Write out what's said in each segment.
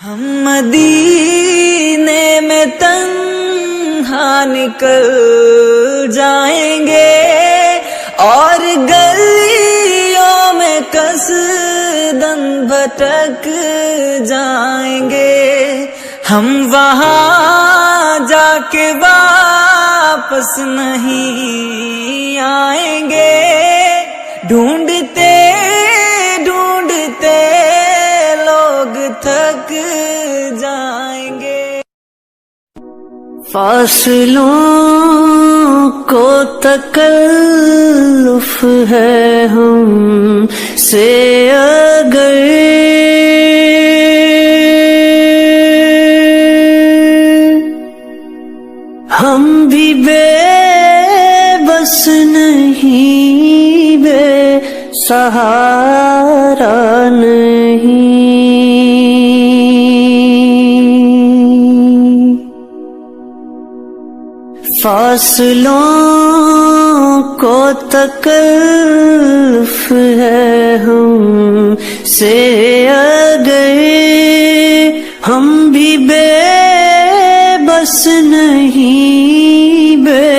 ہم مدینے میں تنہا نکل جائیں گے اور گلیوں میں قصداً بھٹک جائیں گے. ہم وہاں جا کے واپس نہیں آئیں گے. ڈھونڈتے ڈھونڈتے لوگ تھک جائیں گے. فاصلوں کو تکلف ہے ہم سے اگر ہم بھی بے بس نہیں، بے سہارا نہیں. فاصلوں کو تکلف ہے ہم سے اگر ہم بھی بے بس نہیں، بے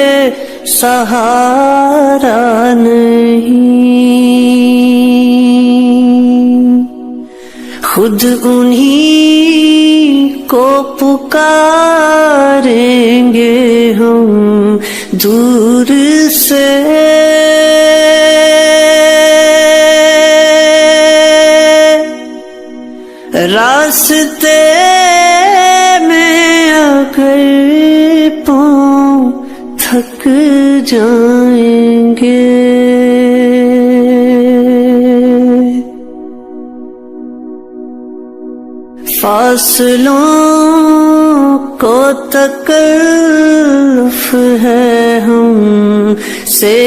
سہارا نہیں. خود انہی کو پکاریں گے ہم دور سے، راستے میں اگر پاؤں تھک جائیں گے. فاصلوں کو تکلف ہے ہم سے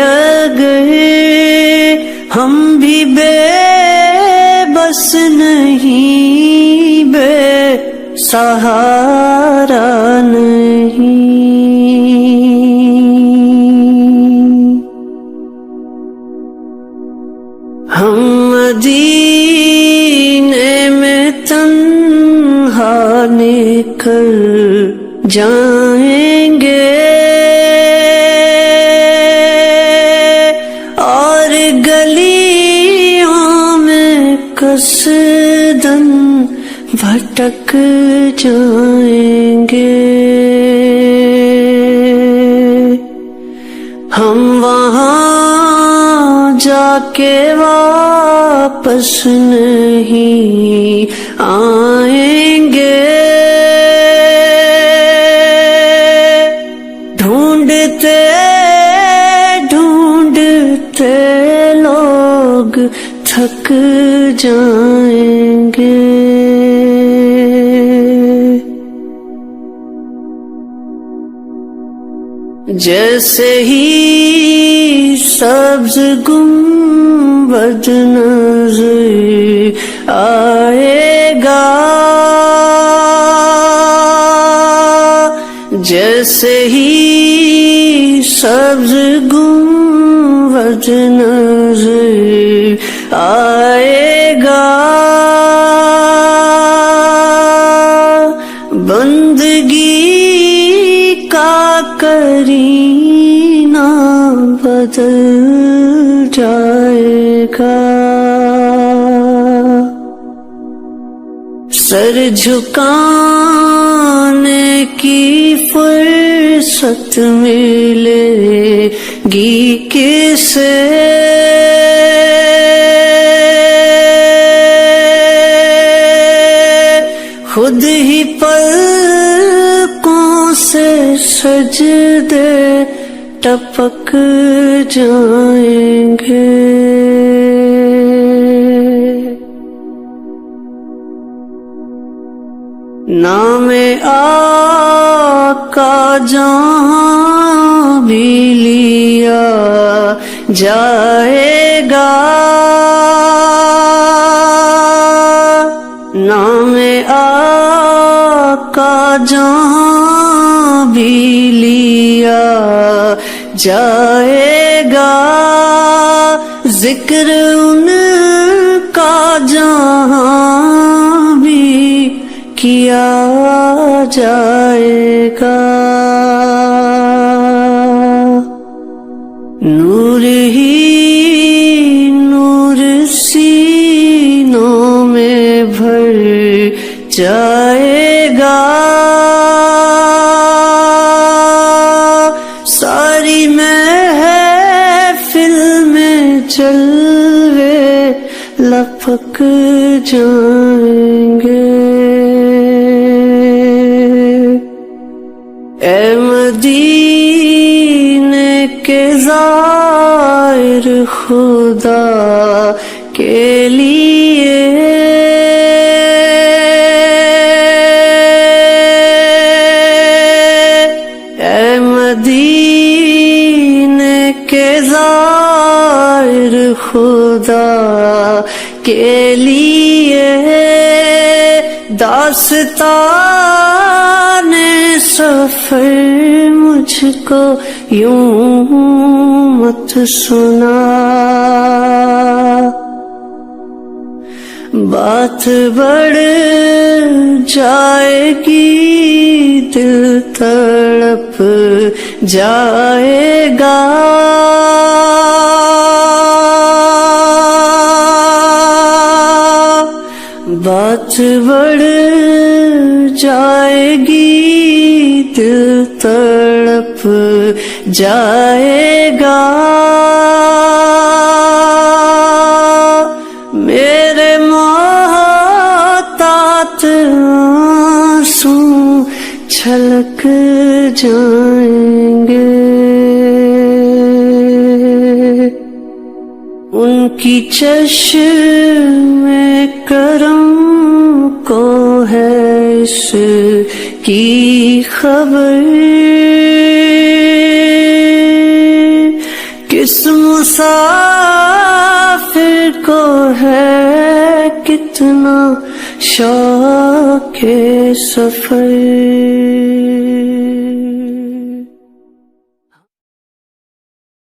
اگر ہم بھی بے بس نہیں، بے سہارا نہیں. ہم مدینے میں تنہا نکل جائیں گے اور گلیوں میں قصداً بھٹک جائیں گے. ہم وہاں جا کے واپس نہیں آئیں گے. ڈھونڈتے ڈھونڈتے لوگ تھک جائیں گے. جیسے ہی سبز گنبد نظر آئے گا، جیسے ہی سبز گنبد نظر آئے گا، بندگی کا کرینہ بدل جائے گا. سر جھکانے کی فرصت ملے گی کسے، خود ہی پلکوں سے سجدے ٹپک جائیں گے. نام آقا جہاں بھی لیا جائے گا، نام آقا جہاں بھی لیا جائے گا، ذکر ان کا جہاں بھی کیا جائے گا، نور ہی نور سینوں میں بھر جائے گا، ساری محفل میں جلوے لپک جائیں گے، اے مدینے کے زائر خدا کے لیے، اے مدینے کے زائر خدا کے لیے، داستان سفر مجھ کو یوں مت سنا، بات بڑھ جائے گی دل تڑپ جائے گا، بات بڑھ جائے گی دل تڑپ جائے گا، میرے محتاط آنسو چھلک جائیں گے، ان کی چشم کرم کو ہے اس کی خبر، کس مسافر کو ہے کتنا شوق سفر۔